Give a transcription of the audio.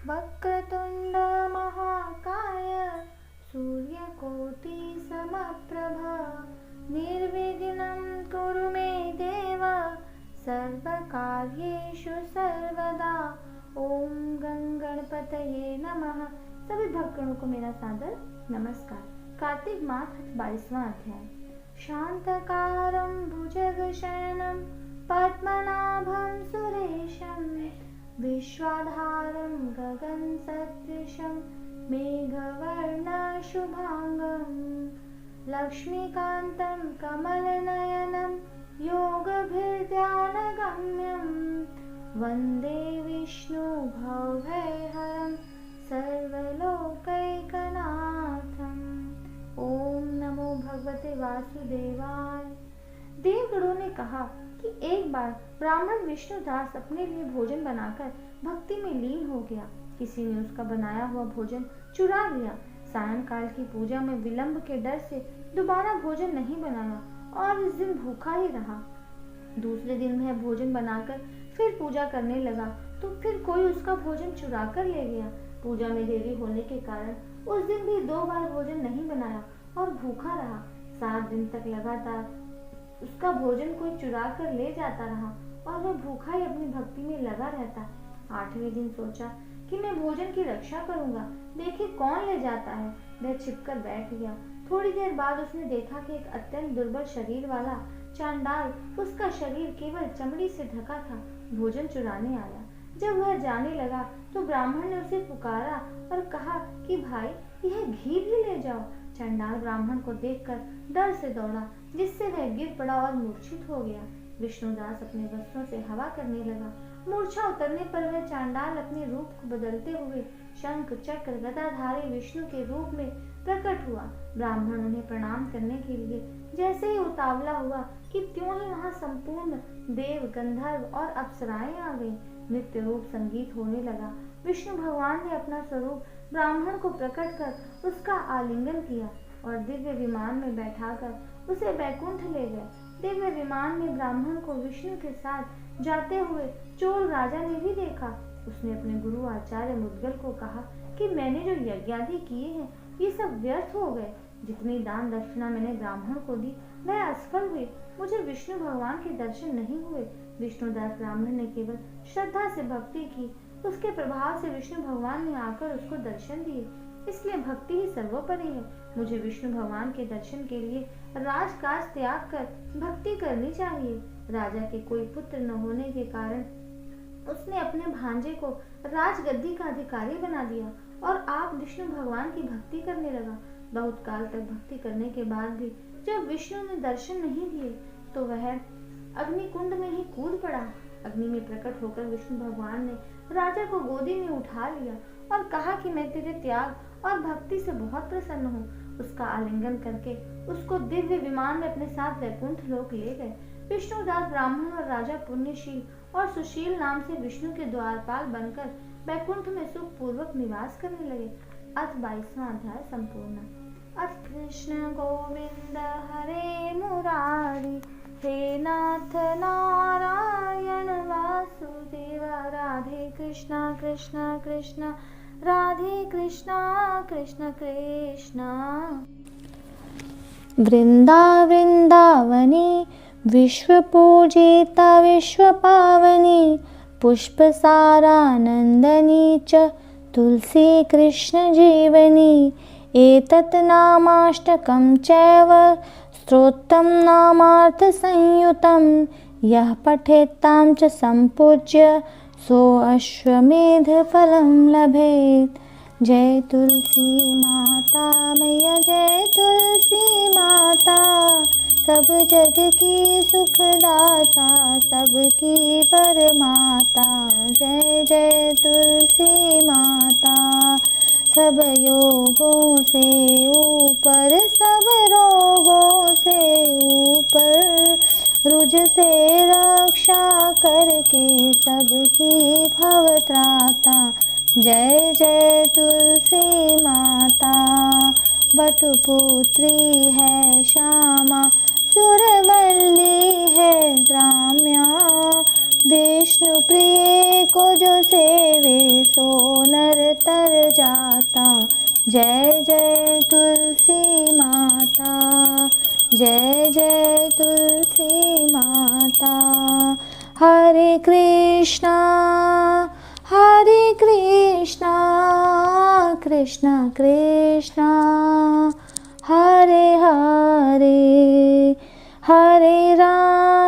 वक्रतुण्ड महाकाय सूर्यकोटि समप्रभा निर्विघ्नं कुरु मे देव सर्वकार्येषु सर्वदा। ओम गणपतये नमः। सभी भक्तगणों को मेरा सादर नमस्कार। कार्तिक मास 22वां अध्याय। शांतकारं भुजगशयनं पद्मनाभं सुरेशं विश्वाधारं गगनसदृशं मेघवर्णं शुभांगं लक्ष्मीकान्तं कमलनयनं योगभिर्ध्यानगम्यं वन्दे विष्णु भवभयहरं सर्वलोकैकनाथम्। ओम नमो भगवते वासुदेवाय। देवगणों ने कहा कि एक बार ब्राह्मण विष्णुदास अपने लिए भोजन बनाकर भक्ति में लीन हो गया। किसी ने उसका बनाया हुआ भोजन चुरा लिया। सायंकाल की पूजा में विलंब के डर से दोबारा भोजन नहीं बनाया और इस दिन भूखा ही रहा। दूसरे दिन वह भोजन बनाकर फिर पूजा करने लगा तो फिर कोई उसका भोजन चुरा कर ले गया। पूजा में देरी होने के कारण उस दिन भी 2 बार भोजन नहीं बनाया और भूखा रहा। 7 दिन तक लगातार उसका भोजन कोई चुरा कर ले जाता रहा और वह भूखा ही अपनी भक्ति में लगा रहता। 8वें दिन सोचा कि मैं भोजन की रक्षा करूंगा, देखे कौन ले जाता है। वह छिपकर बैठ गया। थोड़ी देर बाद उसने देखा कि एक अत्यंत दुर्बल शरीर वाला चांडाल उसका शरीर केवल चमड़ी से ढका था भोजन चुराने आया। जब वह जाने लगा तो ब्राह्मण ने उसे पुकारा और कहा कि भाई यह घी भी ले जाओ। चंडाल ब्राह्मण को देखकर डर से दौड़ा, जिससे वह गिर पड़ा और मूर्छित हो गया। विष्णुदास अपने वस्त्रों से हवा करने लगा। मूर्छा उतरने पर वह चांडाल अपने रूप को बदलते हुए शंख चक्र गदाधारी विष्णु के रूप में प्रकट हुआ। ब्राह्मण उन्हें प्रणाम करने के लिए जैसे ही उतावला हुआ कि त्यों ही वहां संपूर्ण देव, गंधर्व और अप्सराएं आ गईं। नित्य रूप संगीत होने लगा। विष्णु भगवान ने अपना स्वरूप ब्राह्मण को प्रकट कर उसका आलिंगन किया और दिव्य विमान में बैठाकर उसे बैकुंठ ले गए। दिव्य विमान में ब्राह्मण को विष्णु के साथ जाते हुए चोर राजा ने भी देखा। उसने अपने गुरु आचार्य मुद्गल को कहा कि मैंने जो यज्ञादि किए हैं ये सब व्यर्थ हो गए। जितनी दान दक्षिणा मैंने ब्राह्मण को दी वह असफल हुई। मुझे विष्णु भगवान के दर्शन नहीं हुए। विष्णुदास ब्राह्मण ने केवल श्रद्धा से भक्ति की। उसके प्रभाव से विष्णु भगवान ने आकर उसको दर्शन दिए। इसलिए भक्ति ही सर्वोपरि है। मुझे विष्णु भगवान के दर्शन के लिए राजकाज त्याग कर भक्ति करनी चाहिए। राजा के कोई पुत्र न होने के कारण उसने अपने भांजे को राजगद्दी का अधिकारी बना दिया और आप विष्णु भगवान की भक्ति करने लगा। बहुत काल तक भक्ति करने के बाद भी जब विष्णु ने दर्शन नहीं दिए तो वह अग्निकुंड में ही कूद पड़ा। अग्नि में प्रकट होकर विष्णु भगवान ने राजा को गोदी में उठा लिया और कहा कि मैं तेरे त्याग और भक्ति से बहुत प्रसन्न हूँ। उसका आलिंगन करके उसको दिव्य विमान में अपने साथ वैकुंठ लोक ले गए। विष्णुदास ब्राह्मण और राजा पुण्यशील और सुशील नाम से विष्णु के द्वारपाल बनकर वैकुंठ में सुख पूर्वक निवास करने लगे। अथ 22वां अध्याय संपूर्ण। अथ कृष्ण गोविंद हरे मुरारी हे नाथ नारायण वासुदेव। राधे कृष्णा कृष्ण कृष्ण राधे कृष्णा कृष्ण कृष्ण। वृंदावनी विश्व पूजिता विश्व पावनी पुष्पसारानंदनी च तुलसी कृष्ण जीवनी। एतत् नामाष्टकं चैव स्तोत्रं नामार्थ संयुतं यः पठेत्तां च संपूज्य सो अश्वमेध फलं लभेत्। जय तुलसी माता मैया जय तुलसी माता सब जग की सुखदाता सबकी परमाता। जय जय तुलसी माता सब योगों से ऊपर सब रोगों से ऊपर रुज से रक्षा करके सबकी भवत्राता। जय जय तुलसी माता बटुपुत्री है श्यामा सुरवल्ली है ग्राम्या। विष्णु प्रिय को जो सेवे सो नर भर जाता। जय जय तुलसी माता, जय जय तुलसी माता। हरे कृष्णा कृष्णा कृष्णा हरे हरे, हरे राम